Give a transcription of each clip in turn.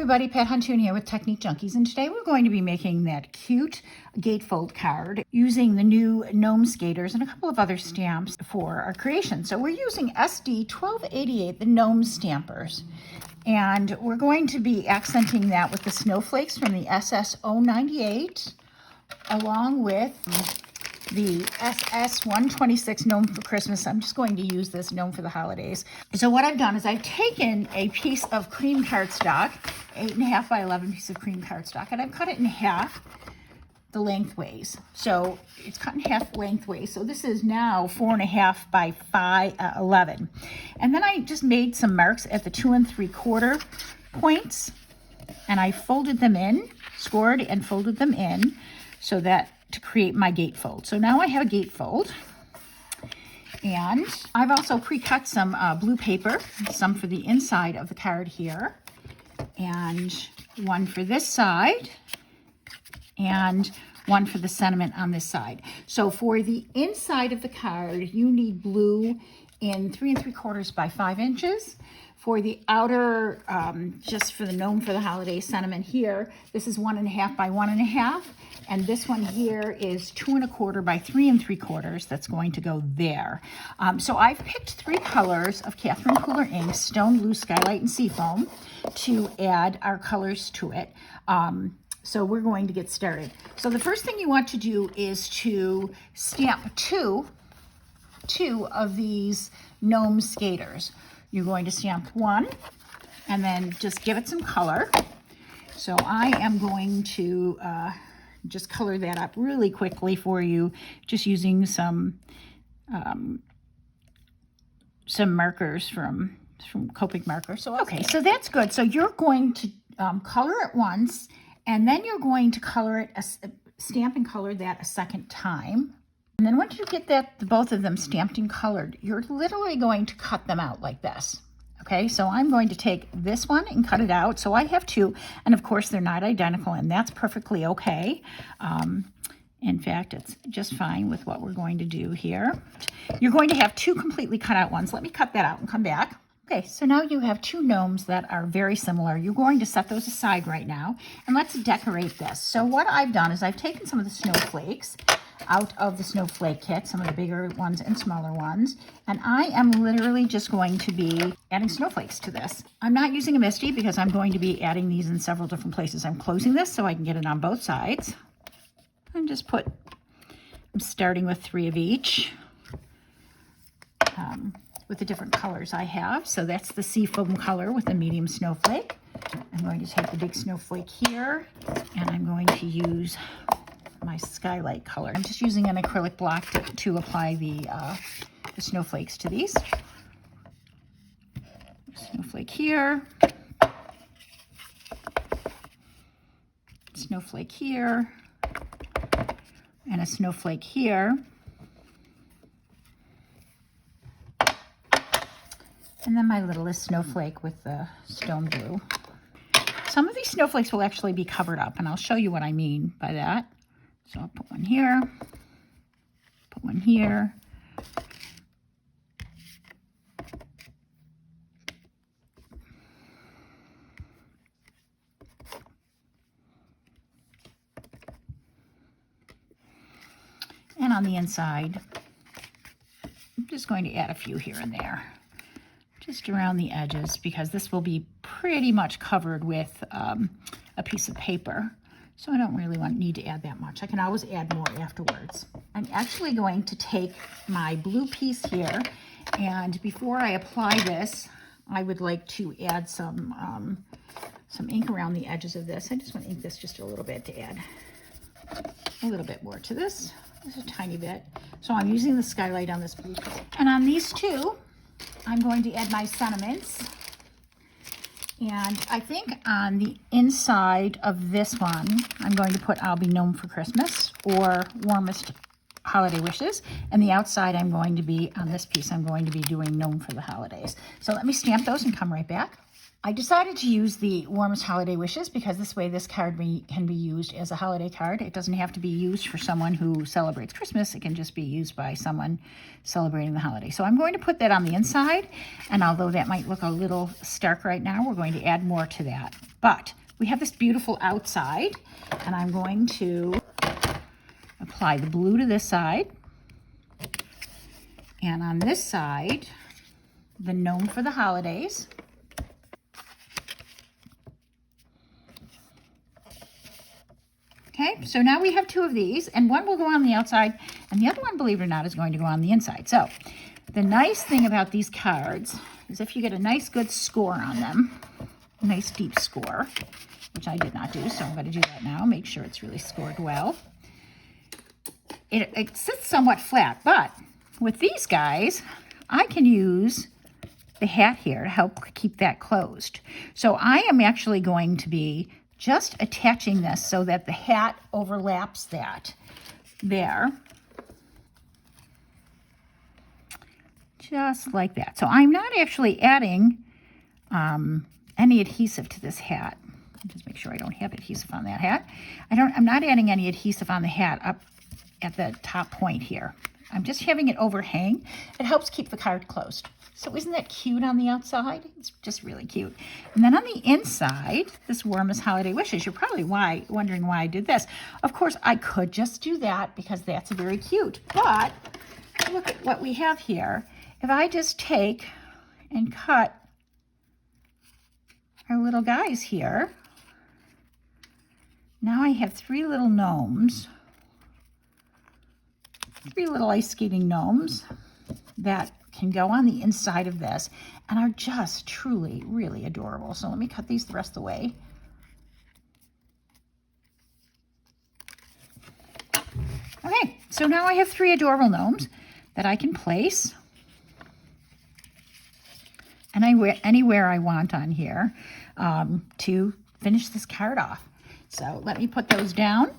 everybody, Pat Huntoon here with Technique Junkies, and today we're going to be making that cute gatefold card using the new Gnome Skaters and a couple of other stamps for our creation. So we're using SD 1288, the Gnome Stampers, and we're going to be accenting that with the snowflakes from the SS 098 along with the SS 126 Gnome for Christmas. I'm just going to use this Gnome for the holidays. So what I've done is I've taken a piece of cream cardstock, 8.5 by 11 piece of cream cardstock, and I've cut it in half the lengthways. So it's cut in half lengthways. So this is now 4.5 by 11. And then I just made some marks at the 2 3/4 points, and I folded them in, scored and folded them in so that to create my gatefold. So now I have a gatefold, and I've also pre-cut some blue paper, some for the inside of the card here, and one for this side, and one for the sentiment on this side. So for the inside of the card, you need blue in 3 3/4 by 5 inches. For the outer, just for the Gnome for the holiday sentiment here, this is 1.5 by 1.5. And this one here is 2 1/4 by 3 3/4. That's going to go there. So I've picked 3 colors of Catherine Cooler ink, Stone, Blue, Skylight, and Seafoam, to add our colors to it. So we're going to get started. So the first thing you want to do is to stamp two of these Gnome Skaters. You're going to stamp one and then just give it some color. So I am going to just color that up really quickly for you, just using some markers from Copic marker. So okay, so that's good. So you're going to color it once, and then you're going to color it, stamp and color that a second time. And then once you get both of them stamped and colored, you're literally going to cut them out like this. Okay, so I'm going to take this one and cut it out. So I have 2, and of course they're not identical, and that's perfectly okay. In fact, it's just fine with what we're going to do here. You're going to have 2 completely cut out ones. Let me cut that out and come back. Okay, so now you have 2 gnomes that are very similar. You're going to set those aside right now, and let's decorate this. So what I've done is I've taken some of the snowflakes out of the snowflake kit, some of the bigger ones and smaller ones, and I am literally just going to be adding snowflakes to this. I'm not using a MISTI because I'm going to be adding these in several different places. I'm closing this so I can get it on both sides. And just I'm starting with 3 of each with the different colors I have. So that's the seafoam color with the medium snowflake. I'm going to take the big snowflake here, and I'm going to use my skylight color. I'm just using an acrylic block to apply the snowflakes to these. Snowflake here, snowflake here, and a snowflake here. And then my littlest snowflake with the stone blue. Some of these snowflakes will actually be covered up, and I'll show you what I mean by that. So I'll put one here, put one here. And on the inside, I'm just going to add a few here and there, just around the edges, because this will be pretty much covered with a piece of paper. So I don't really need to add that much. I can always add more afterwards. I'm actually going to take my blue piece here, and before I apply this, I would like to add some ink around the edges of this. I just want to ink this just a little bit to add a little bit more to this. Just a tiny bit. So I'm using the skylight on this blue piece. And on these 2, I'm going to add my sentiments. And I think on the inside of this one, I'm going to put I'll be Gnome for Christmas or Warmest Holiday Wishes. And the outside, I'm going to be, on this piece, I'm going to be doing Gnome for the Holidays. So let me stamp those and come right back. I decided to use the warmest holiday wishes because this way this card can be used as a holiday card. It doesn't have to be used for someone who celebrates Christmas. It can just be used by someone celebrating the holiday. So I'm going to put that on the inside, and although that might look a little stark right now, we're going to add more to that. But we have this beautiful outside, and I'm going to apply the blue to this side, and on this side, the gnome for the holidays. Okay, so now we have two of these, and one will go on the outside, and the other one, believe it or not, is going to go on the inside. So the nice thing about these cards is if you get a nice good score on them, a nice deep score, which I did not do, so I'm going to do that now, make sure it's really scored well. It sits somewhat flat, but with these guys, I can use the hat here to help keep that closed. So I am actually going to be just attaching this so that the hat overlaps that there. Just like that. So I'm not actually adding any adhesive to this hat. Just make sure I don't have adhesive on that hat. I'm not adding any adhesive on the hat up at the top point here. I'm just having it overhang. It helps keep the card closed. So isn't that cute on the outside? It's just really cute. And then on the inside, this warmest holiday wishes. You're probably wondering why I did this. Of course, I could just do that because that's very cute. But look at what we have here. If I just take and cut our little guys here, now I have three little gnomes, three little ice skating gnomes that can go on the inside of this and are just truly, really adorable. So let me cut these the rest of the way. Okay, so now I have three adorable gnomes that I can place and anywhere I want on here to finish this card off. So let me put those down.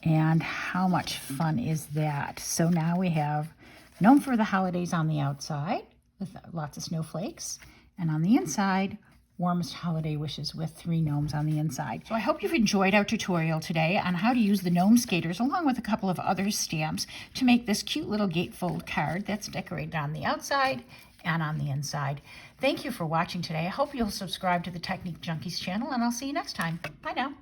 And how much fun is that? So now we have Gnome for the holidays on the outside with lots of snowflakes, and on the inside, warmest holiday wishes with three gnomes on the inside. So I hope you've enjoyed our tutorial today on how to use the Gnome Skaters along with a couple of other stamps to make this cute little gatefold card that's decorated on the outside and on the inside. Thank you for watching today. I hope you'll subscribe to the Technique Junkies channel, and I'll see you next time. Bye now.